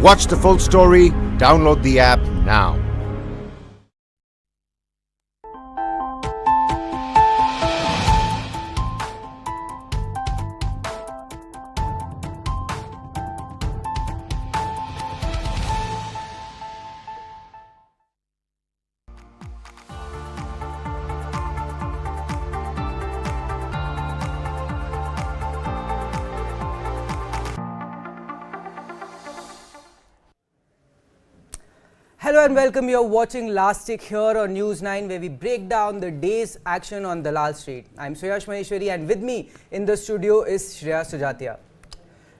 Watch the full story. Download the app now. Hello and welcome. You're watching Last Tick here on News9, where we break down the day's action on Dalal Street. I'm Suyash Maheshwari, and with me in the studio is Shreya Sujatia.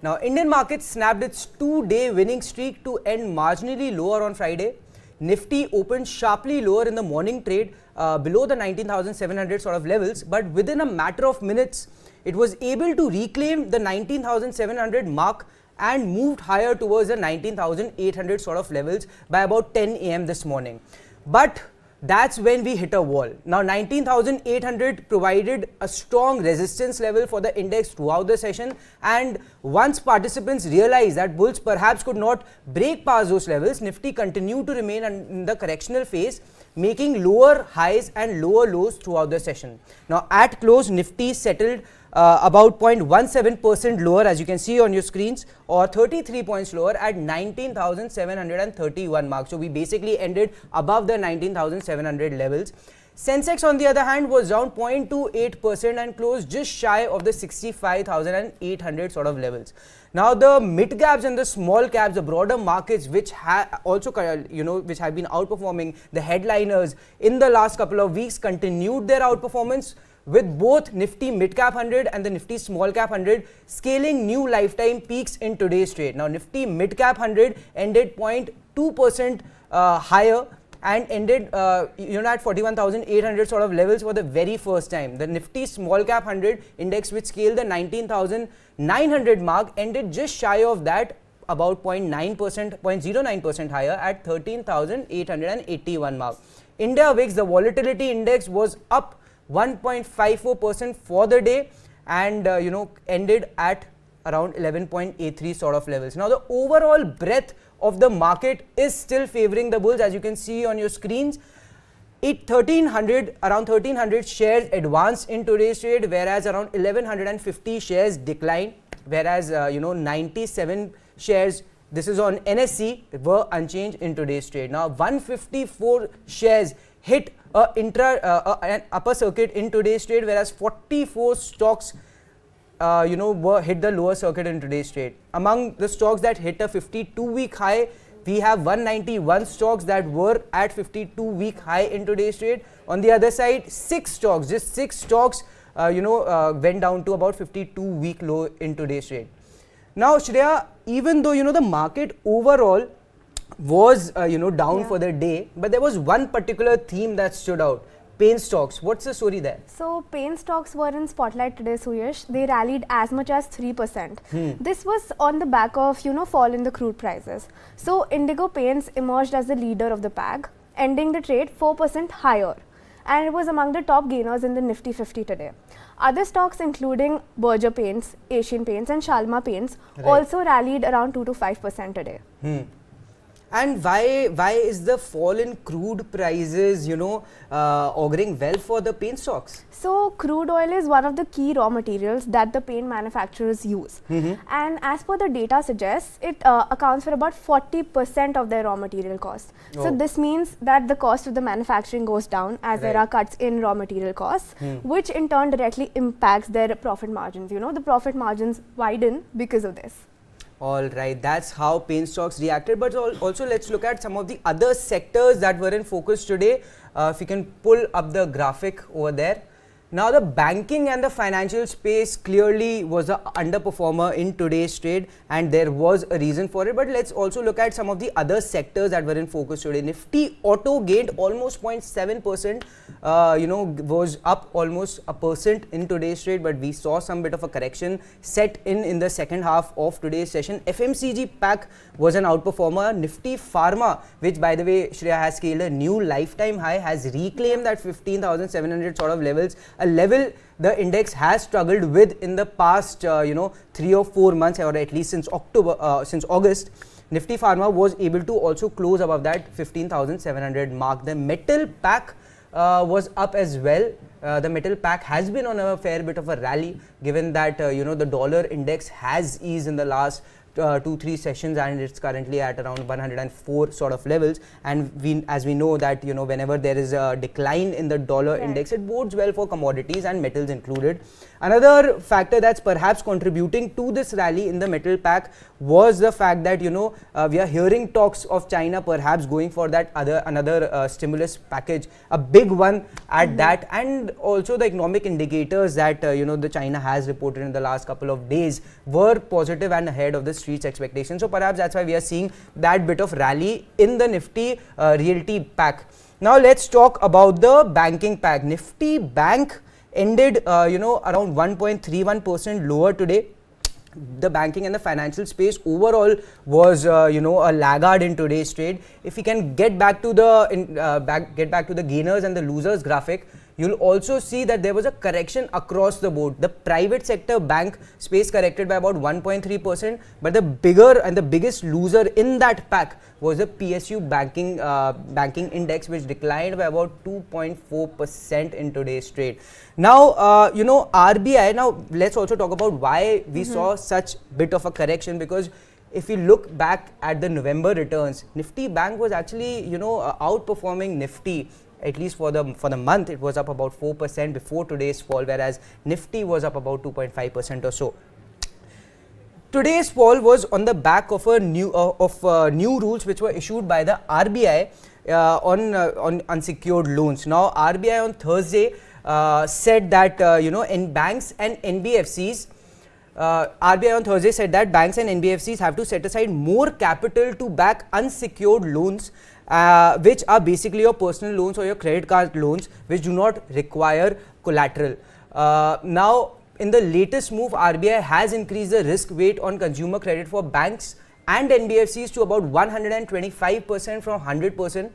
Now, Indian markets snapped its two-day winning streak to end marginally lower on Friday. Nifty opened sharply lower in the morning trade below the 19,700 sort of levels, but within a matter of minutes, it was able to reclaim the 19,700 mark and moved higher towards the 19,800 sort of levels by about 10 AM this morning. But that's when we hit a wall. Now 19,800 provided a strong resistance level for the index throughout the session, and once participants realized that bulls perhaps could not break past those levels, Nifty continued to remain in the correctional phase, making lower highs and lower lows throughout the session. Now at close, Nifty settled about 0.17% lower, as you can see on your screens, or 33 points lower at 19,731 marks. So we basically ended above the 19,700 levels. Sensex, on the other hand, was down 0.28% and closed just shy of the 65,800 sort of levels. Now the mid caps and the small caps, the broader markets, which also which have been outperforming the headliners in the last couple of weeks, continued their outperformance, with both Nifty Mid Cap 100 and the Nifty Small Cap 100 scaling new lifetime peaks in today's trade. Now Nifty Mid Cap 100 ended 0.2% higher and ended at 41,800 sort of levels for the very first time. The Nifty Small Cap 100 index, which scaled the 19,900 mark, ended just shy of that, about 0.09% higher at 13,881 mark. India VIX, the volatility index, was up 1.54% for the day, and ended at around 11.83 sort of levels. Now the overall breadth of the market is still favoring the bulls, as you can see on your screens. Around 1300 shares advanced in today's trade, whereas around 1150 shares declined, whereas 97 shares, this is on NSE, were unchanged in today's trade. Now 154 shares hit an upper circuit in today's trade, whereas 44 stocks hit the lower circuit in today's trade. Among the stocks that hit a 52-week high, we have 191 stocks that were at 52-week high in today's trade. On the other side, just six stocks went down to about 52-week low in today's trade. Now Shreya, even though the market overall was down for the day, but there was one particular theme that stood out: pain stocks. What's the story there? So pain stocks were in spotlight today, Suyash. They rallied as much as 3%. This was on the back of fall in the crude prices. So Indigo Paints emerged as the leader of the pack, ending the trade 4% higher, and it was among the top gainers in the Nifty 50 today. Other stocks, including Berger Paints, Asian Paints and Shalma Paints, also rallied around 2 to 5% today. And why is the fall in crude prices, auguring well for the paint stocks? So crude oil is one of the key raw materials that the paint manufacturers use. And as per the data suggests, it accounts for about 40% of their raw material cost. So this means that the cost of the manufacturing goes down as there are cuts in raw material costs, which in turn directly impacts their profit margins. The profit margins widen because of this. All right, that's how paint stocks reacted. But also let's look at some of the other sectors that were in focus today. If you can pull up the graphic over there. Now the banking and the financial space clearly was an underperformer in today's trade, and there was a reason for it. But let's also look at some of the other sectors that were in focus today. Nifty Auto gained almost 0.7%, was up almost 1% in today's trade, but we saw some bit of a correction set in the second half of today's session. FMCG pack was an outperformer. Nifty Pharma, which by the way Shreya has scaled a new lifetime high, has reclaimed that 15,700 sort of levels a level the index has struggled with in the past 3 or 4 months, or at least since August. Nifty Pharma was able to also close above that 15,700 mark. The metal pack was up as well. The metal pack has been on a fair bit of a rally, given that the dollar index has eased in the last 2-3 sessions, and it's currently at around 104 sort of levels. And as we know that whenever there is a decline in the dollar index, it bodes well for commodities and metals included. Another factor that's perhaps contributing to this rally in the metal pack was the fact that we are hearing talks of China perhaps going for that another stimulus package, a big one at that, and also the economic indicators that the China has reported in the last couple of days were positive and ahead of the street's expectations. So perhaps that's why we are seeing that bit of rally in the Nifty Realty pack. Now let's talk about the banking pack. Nifty Bank ended around 1.31% lower today. The banking and the financial space overall was a laggard in today's trade. If we can get back to the gainers and the losers graphic, you'll also see that there was a correction across the board. The private sector bank space corrected by about 1.3%, but the bigger and the biggest loser in that pack was the PSU banking index, which declined by about 2.4% in today's trade. Now, RBI, now let's also talk about why we saw such bit of a correction, because if we look back at the November returns, Nifty Bank was actually, outperforming Nifty. At least for the month, it was up about 4% before today's fall, whereas Nifty was up about 2.5% or so. Today's fall was on the back of new rules which were issued by the RBI on unsecured loans. Now, RBI on Thursday said that in banks and NBFCs, RBI on Thursday said that banks and NBFCs have to set aside more capital to back unsecured loans, which are basically your personal loans or your credit card loans, which do not require collateral. Now, in the latest move, RBI has increased the risk weight on consumer credit for banks and NBFCs to about 125% from 100%.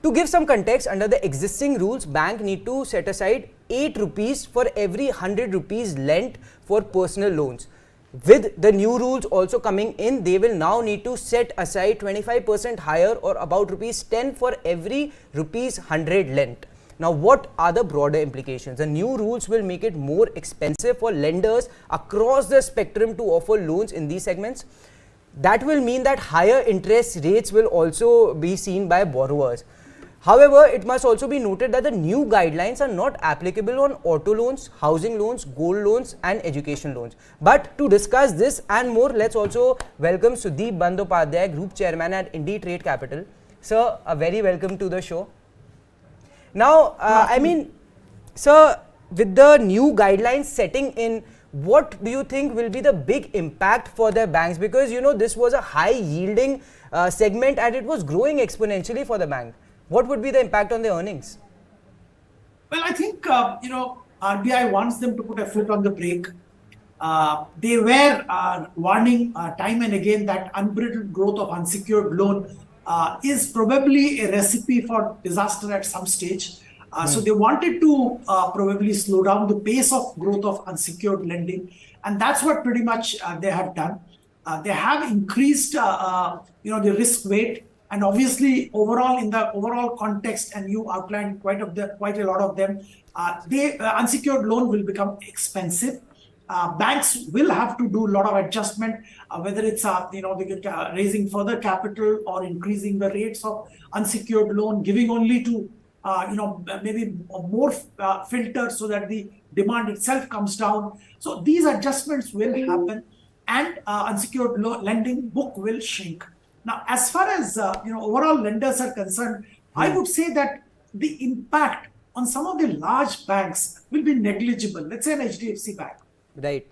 To give some context, under the existing rules, bank need to set aside 8 rupees for every 100 rupees lent for personal loans. With the new rules also coming in, they will now need to set aside 25% higher, or about rupees 10 for every rupees 100 lent. Now, what are the broader implications? The new rules will make it more expensive for lenders across the spectrum to offer loans in these segments. That will mean that higher interest rates will also be seen by borrowers. However, it must also be noted that the new guidelines are not applicable on auto loans, housing loans, gold loans and education loans. But to discuss this and more, let's also welcome Sudeep Bandyopadhyay, Group Chairman at Indie Trade Capital. Sir, a very welcome to the show. Now, sir, with the new guidelines setting in, what do you think will be the big impact for the banks? Because, this was a high yielding segment and it was growing exponentially for the bank. What would be the impact on the earnings? Well, I think, RBI wants them to put a foot on the brake. They were warning time and again that unbridled growth of unsecured loan is probably a recipe for disaster at some stage. So they wanted to probably slow down the pace of growth of unsecured lending. And that's what pretty much they have done. They have increased, the risk weight. And obviously, overall, in the overall context, and you outlined quite a lot of them, unsecured loan will become expensive. Banks will have to do a lot of adjustment, whether it's raising further capital or increasing the rates of unsecured loan, giving only to maybe more filters so that the demand itself comes down. So these adjustments will happen, and unsecured lending book will shrink. Now, as far as overall lenders are concerned, I would say that the impact on some of the large banks will be negligible. Let's say an HDFC Bank. Right.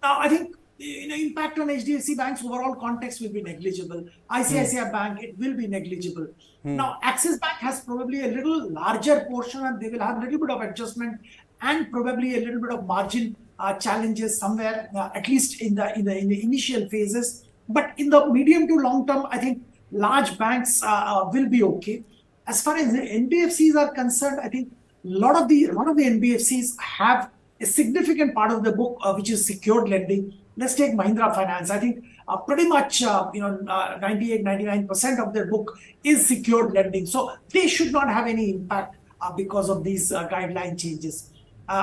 Now, I think impact on HDFC Bank's overall context will be negligible. ICICI Bank, it will be negligible. Now, Axis Bank has probably a little larger portion, and they will have a little bit of adjustment and probably a little bit of margin challenges somewhere, at least in the initial phases. But in the medium to long term, I think large banks will be okay. As far as the NBFCs are concerned, I think a lot of the NBFCs have a significant part of the book which is secured lending. Let's take Mahindra Finance. I think pretty much 98-99% of their book is secured lending. So they should not have any impact because of these guideline changes.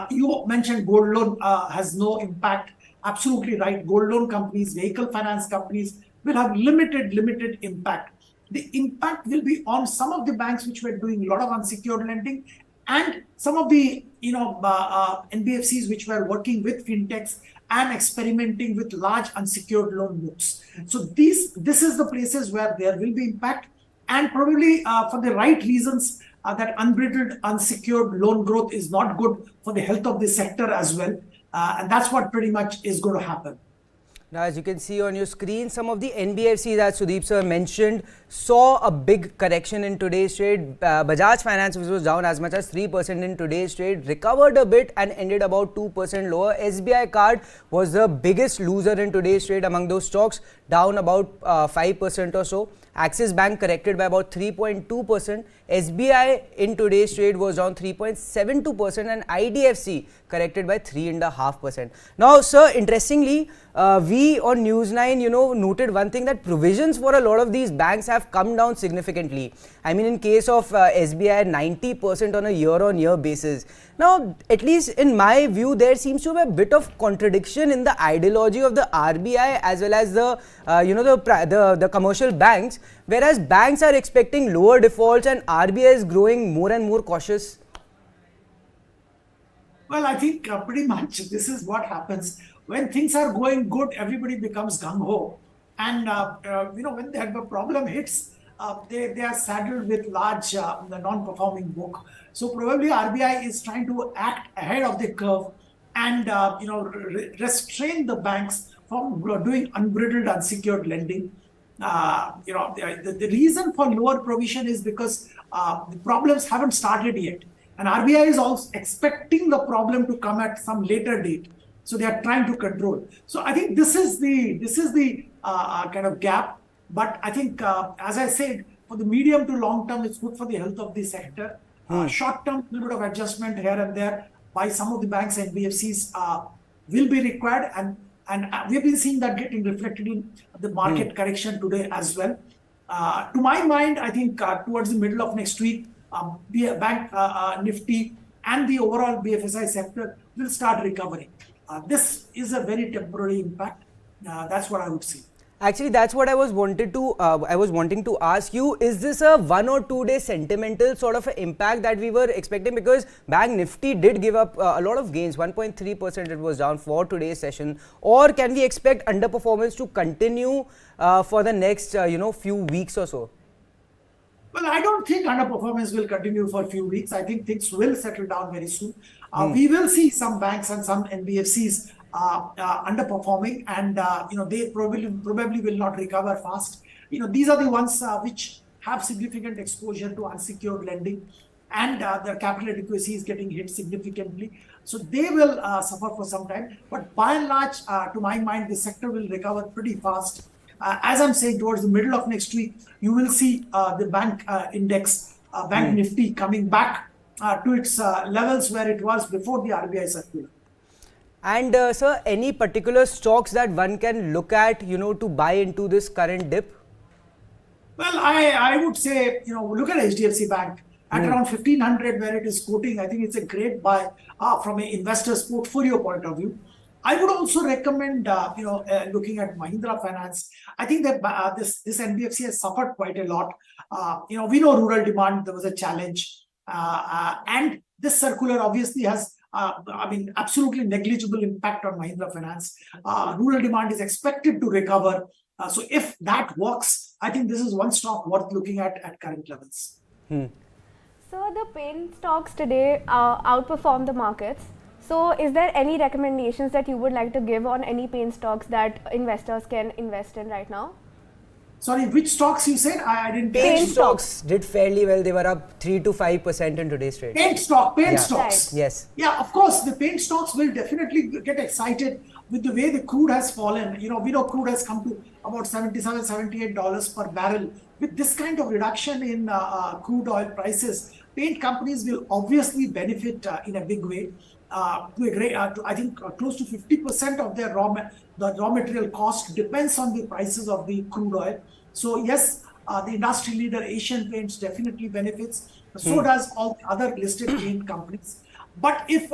You mentioned gold loan has no impact. Absolutely right. Gold loan companies, vehicle finance companies will have limited impact. The impact will be on some of the banks which were doing a lot of unsecured lending, and some of the NBFCs which were working with fintechs and experimenting with large unsecured loan books. So this is the places where there will be impact, and probably for the right reasons, that unbridled unsecured loan growth is not good for the health of the sector as well. And that's what pretty much is going to happen. Now, as you can see on your screen, some of the NBFCs, as Sudeep sir mentioned, saw a big correction in today's trade. Bajaj Finance, which was down as much as 3% in today's trade, recovered a bit and ended about 2% lower. SBI Card was the biggest loser in today's trade among those stocks, down about 5% or so. Axis Bank corrected by about 3.2%. SBI in today's trade was down 3.72%, and IDFC corrected by 3.5%. Now, sir, interestingly, we on News9, noted one thing, that provisions for a lot of these banks have come down significantly. I mean, in case of SBI, 90% on a year-on-year basis. Now, at least in my view, there seems to be a bit of contradiction in the ideology of the RBI as well as the, the commercial banks, whereas banks are expecting lower defaults and RBI is growing more and more cautious. Well, I think pretty much this is what happens. When things are going good, everybody becomes gung-ho. And, when the problem hits, they are saddled with large non-performing book. So probably RBI is trying to act ahead of the curve and, restrain the banks from doing unbridled unsecured lending. The reason for lower provision is because the problems haven't started yet. And RBI is also expecting the problem to come at some later date. So they are trying to control. So I think this is the kind of gap. But I think, as I said, for the medium to long term, it's good for the health of the sector. Short term, a little bit of adjustment here and there by some of the banks and NBFCs will be required. And we've been seeing that getting reflected in the market correction today as well. To my mind, I think towards the middle of next week, bank Nifty and the overall BFSI sector will start recovering. This is a very temporary impact. That's what I would say. Actually, that's what I was wanting to ask you. Is this a 1 or 2 day sentimental sort of impact that we were expecting? Because Bank Nifty did give up a lot of gains, 1.3% it was down for today's session. Or can we expect underperformance to continue for the next few weeks or so? Well, I don't think underperformance will continue for a few weeks. I think things will settle down very soon. We will see some banks and some NBFCs underperforming, and they probably will not recover fast. These are the ones which have significant exposure to unsecured lending, and their capital adequacy is getting hit significantly. So they will suffer for some time. But by and large, to my mind, the sector will recover pretty fast. As I'm saying, towards the middle of next week, you will see the bank index, Bank Nifty, coming back to its levels where it was before the RBI circular. And sir, any particular stocks that one can look at, to buy into this current dip? Well, I would say, look at HDFC Bank at around 1500 where it is quoting. I think it's a great buy from an investor's portfolio point of view. I would also recommend, looking at Mahindra Finance. I think that this NBFC has suffered quite a lot. We know rural demand, there was a challenge. And this circular obviously has, absolutely negligible impact on Mahindra Finance. Rural demand is expected to recover. So if that works, I think this is one stock worth looking at current levels. So the paint stocks today outperform the markets. So is there any recommendations that you would like to give on any paint stocks that investors can invest in right now? Sorry, which stocks you said? I didn't. Paint stocks did fairly well. They were up 3 to 5% in today's trade. Paint stocks. Right. Yes. Yeah, of course, the paint stocks will definitely get excited with the way the crude has fallen. We know crude has come to about $77, $78 per barrel. With this kind of reduction in crude oil prices, paint companies will obviously benefit in a big way. I think close to 50% of their raw material cost depends on the prices of the crude oil. So yes, the industry leader Asian Paints definitely benefits. So does all the other listed paint companies. But if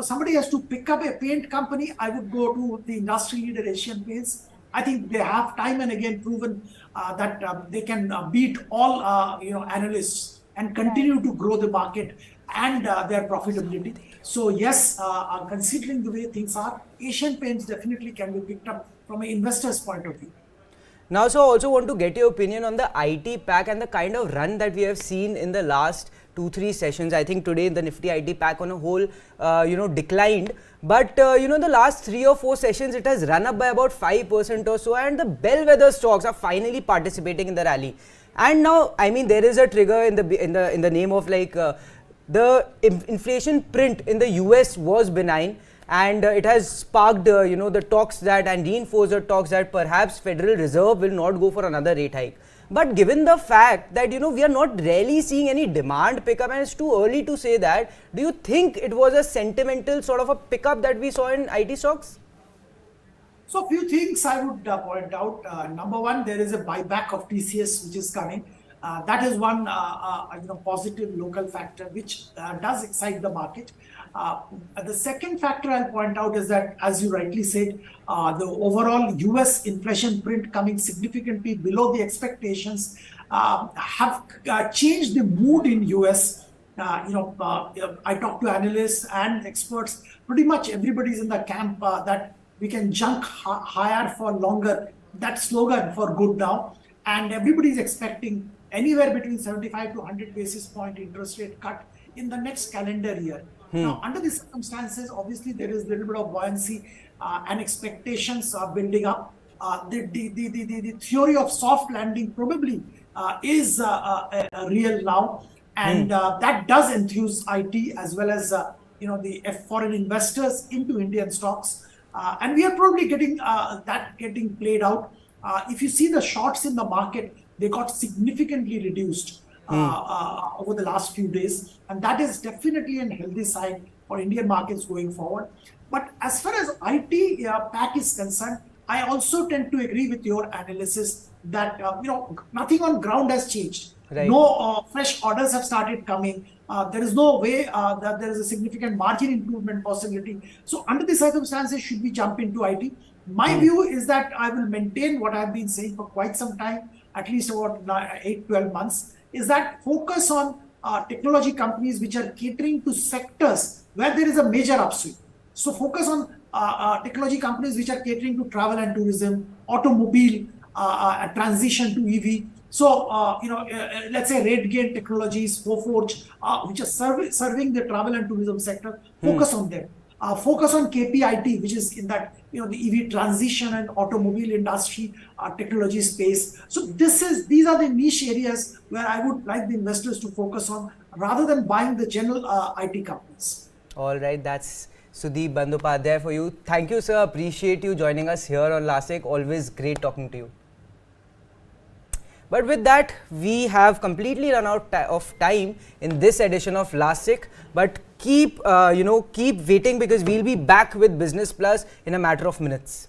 somebody has to pick up a paint company, I would go to the industry leader Asian Paints. I think they have time and again proven that they can beat all analysts and continue to grow the market and their profitability. So yes, considering the way things are, Asian Paints definitely can be picked up from an investor's point of view. Now, so I also want to get your opinion on the IT pack and the kind of run that we have seen in the last 2-3 sessions. I think today the Nifty IT pack on a whole, declined. But, the last 3 or 4 sessions, it has run up by about 5% or so. And the bellwether stocks are finally participating in the rally. And now, I mean, there is a trigger in the name of like the inflation print in the US was benign. And it has sparked, the talks that and reinforced the talks that perhaps Federal Reserve will not go for another rate hike. But given the fact that, we are not really seeing any demand pickup and it's too early to say that, do you think it was a sentimental sort of a pickup that we saw in IT stocks? So a few things I would point out. Number one, there is a buyback of TCS which is coming. That is one positive local factor which does excite the market. The second factor I'll point out is that, as you rightly said, the overall US inflation print coming significantly below the expectations have changed the mood in US. I talk to analysts and experts. Pretty much everybody's in the camp that we can junk higher for longer. That slogan for good now, and everybody's expecting anywhere between 75 to 100 basis point interest rate cut in the next calendar year. Now, under these circumstances, obviously there is a little bit of buoyancy and expectations are building up. The theory of soft landing probably is real now, and that does enthuse IT as well as the foreign investors into Indian stocks, and we are probably getting that getting played out. If you see the shorts in the market, they got significantly reduced over the last few days, and that is definitely a healthy sign for Indian markets going forward. But as far as IT pack is concerned, I also tend to agree with your analysis that nothing on ground has changed. Right. No fresh orders have started coming. There is no way that there is a significant margin improvement possibility. So under the circumstances, should we jump into IT? My view is that I will maintain what I've been saying for quite some time, at least about 8-12 months, is that focus on technology companies which are catering to sectors where there is a major upswing. So focus on technology companies which are catering to travel and tourism, automobile, transition to EV. So, let's say RateGain Technologies, Forge, which are serving the travel and tourism sector, focus on them. Focus on KPIT, which is in that, the EV transition and automobile industry technology space. So these are the niche areas where I would like the investors to focus on rather than buying the general IT companies. All right, that's Sudeep Bandyopadhyay for you. Thank you, sir. Appreciate you joining us here on LASIK. Always great talking to you. But with that, we have completely run out of time in this edition of LASIK. But keep waiting, because we'll be back with Business Plus in a matter of minutes.